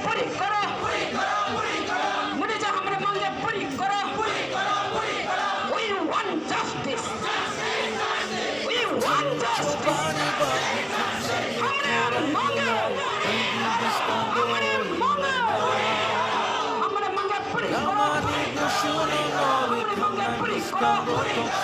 पूरी करो मुझे जो हमारे मांगे पूरी करो we want justice we want justice हमारे मांगे पूरी करो हमारे मांगे पूरी करो